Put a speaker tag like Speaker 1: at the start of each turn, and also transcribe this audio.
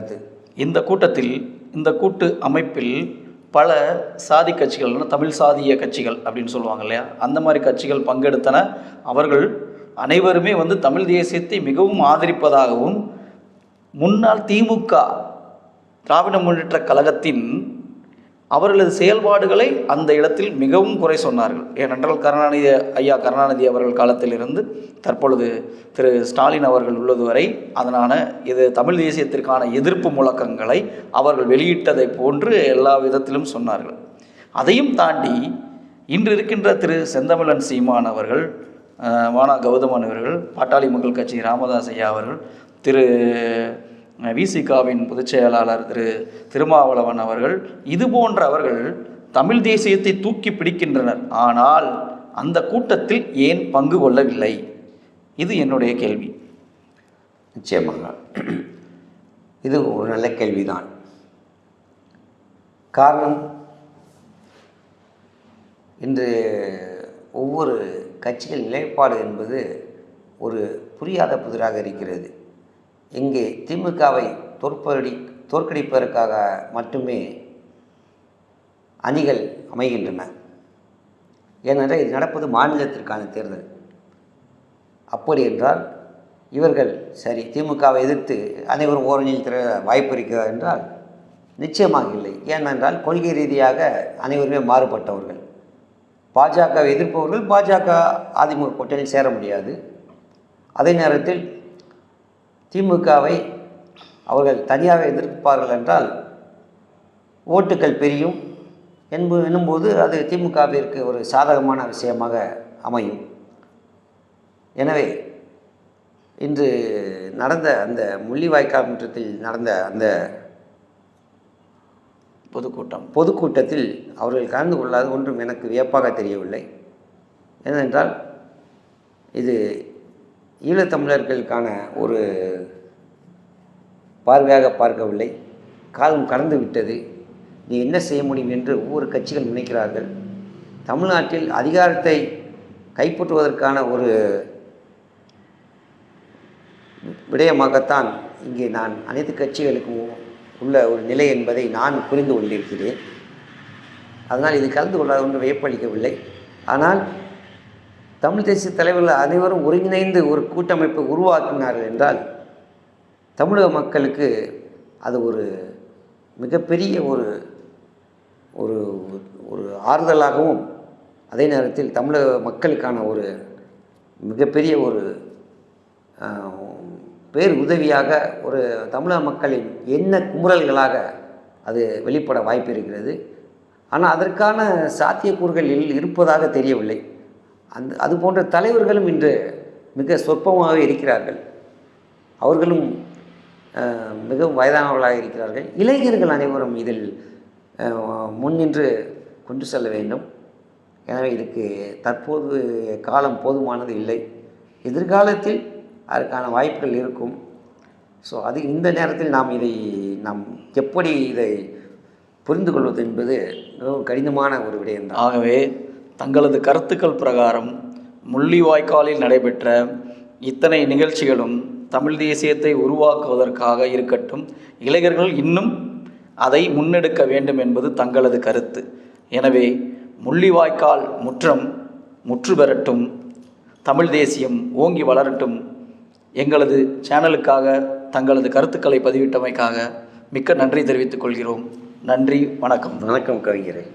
Speaker 1: கருத்து.
Speaker 2: இந்த கூட்டு அமைப்பில் பல சாதி கட்சிகள்னா தமிழ் சாதிய கட்சிகள் அப்படின்னு சொல்லுவாங்க இல்லையா, அந்த மாதிரி கட்சிகள் பங்கெடுத்தன. அவர்கள் அனைவருமே தமிழ் தேசியத்தை மிகவும் ஆதரிப்பதாகவும் முன்னாள் திமுக திராவிட முன்னேற்ற கழகத்தின் அவர்களது செயல்பாடுகளை அந்த இடத்தில் மிகவும் குறை சொன்னார்கள். ஏனென்றால் கருணாநிதி அவர்கள் காலத்திலிருந்து தற்பொழுது திரு ஸ்டாலின் அவர்கள் உள்ளது வரை அதனான இது தமிழ் தேசியத்திற்கான எதிர்ப்பு முழக்கங்களை அவர்கள் வெளியிட்டதை போன்று எல்லா விதத்திலும் சொன்னார்கள். அதையும் தாண்டி இன்று இருக்கின்ற திரு செந்தமிழன் சீமான் அவர்கள், வானா கௌதமன் அவர்கள், பாட்டாளி மக்கள் கட்சி ராமதாஸ் ஐயா அவர்கள், திரு விசிகாவின் பொதுச் செயலாளர் திரு திருமாவளவன் அவர்கள், இது போன்றவர்கள் தமிழ் தேசியத்தை தூக்கி பிடிக்கின்றனர். ஆனால் அந்த கூட்டத்தில் ஏன் பங்கு கொள்ளவில்லை? இது என்னுடைய கேள்வி.
Speaker 1: நிச்சயமாக இது ஒரு நல்ல கேள்விதான். காரணம், இன்று ஒவ்வொரு கட்சிகள் நிலைப்பாடு என்பது ஒரு புரியாத புதிராக இருக்கிறது. இங்கே திமுகவை தோற்கடிப்பதற்காக மட்டுமே அணிகள் அமைகின்றன. ஏனென்றால் இது நடப்பது மாநிலத்திற்கான தேர்தல். அப்படி என்றால் இவர்கள் சரி திமுகவை எதிர்த்து அனைவரும் ஓரணியில் திர வாய்ப்பு இருக்கிறதா என்றால் நிச்சயமாக இல்லை. ஏனென்றால் கொள்கை ரீதியாக அனைவருமே மாறுபட்டவர்கள். பாஜகவை எதிர்ப்பவர்கள் பாஜக அதிமுக கூட்டணியில் சேர முடியாது. அதே நேரத்தில் திமுகவை அவர்கள் தனியாக எதிர்ப்பார்கள் என்றால் ஓட்டுக்கள் பெரியும் என்னும்போது அது திமுகவிற்கு ஒரு சாதகமான விஷயமாக அமையும். எனவே இன்று நடந்த அந்த முள்ளிவாய்க்கால் முற்றத்தில் நடந்த அந்த பொதுக்கூட்டத்தில் அவர்கள் கலந்து கொள்ளாது ஒன்றும் எனக்கு வியப்பாக தெரியவில்லை. ஏனென்றால் இது ஈழத்தமிழர்களுக்கான ஒரு பார்வையாக பார்க்கவில்லை. காலம் கடந்து விட்டது, நீ என்ன செய்ய முடியும் என்று ஒவ்வொரு கட்சிகள் நினைக்கிறார்கள். தமிழ்நாட்டில் அதிகாரத்தை கைப்பற்றுவதற்கான ஒரு விடயமாகத்தான் இங்கே நான் அனைத்து கட்சிகளுக்கும் உள்ள ஒரு நிலை என்பதை நான் புரிந்து கொண்டிருக்கிறேன். அதனால் இது கலந்து கொள்ளாத ஒன்று வியப்பளிக்கவில்லை. ஆனால் தமிழ் தேசிய தலைவர்கள் அனைவரும் ஒருங்கிணைந்து ஒரு கூட்டமைப்பை உருவாக்கினார்கள் என்றால் தமிழக மக்களுக்கு அது ஒரு மிகப்பெரிய ஒரு ஒரு ஒரு ஆறுதலாகவும் அதே நேரத்தில் தமிழக மக்களுக்கான ஒரு மிகப்பெரிய ஒரு பேர் உதவியாக ஒரு தமிழக மக்களின் என்ன குமுறல்களாக அது வெளிப்பட வாய்ப்பு இருக்கிறது. ஆனால் அதற்கான சாத்தியக்கூறுகள் இருப்பதாக தெரியவில்லை. அது போன்ற தலைவர்களும் இன்று மிக சொற்பமாகவே இருக்கிறார்கள். அவர்களும் மிகவும் வயதானவர்களாக இருக்கிறார்கள். இளைஞர்கள் அனைவரும் இதில் முன்னின்று கொண்டு செல்ல வேண்டும். எனவே இதுக்கு தற்போது காலம் போதுமானது இல்லை. எதிர்காலத்தில் அதற்கான வாய்ப்புகள் இருக்கும். ஸோ அது இந்த நேரத்தில் நாம் எப்படி இதை புரிந்து கொள்வது என்பது மிகவும் கடினமான ஒரு விடயம்தான்.
Speaker 2: ஆகவே தங்களது கருத்துக்கள் பிரகாரம் முள்ளிவாய்க்காலில் நடைபெற்ற இத்தனை நிகழ்ச்சிகளும் தமிழ் தேசியத்தை உருவாக்குவதற்காக இருக்கட்டும், இளைஞர்கள் இன்னும் அதை முன்னெடுக்க வேண்டும் என்பது தங்களது கருத்து. எனவே முள்ளிவாய்க்கால் முற்று பெறட்டும், தமிழ் தேசியம் ஓங்கி வளரட்டும். எங்களது சேனலுக்காக தங்களது கருத்துக்களை பதிவிட்டமைக்காக மிக்க நன்றி தெரிவித்துக் கொள்கிறோம். நன்றி, வணக்கம்.
Speaker 1: வணக்கம் கவிஞரே.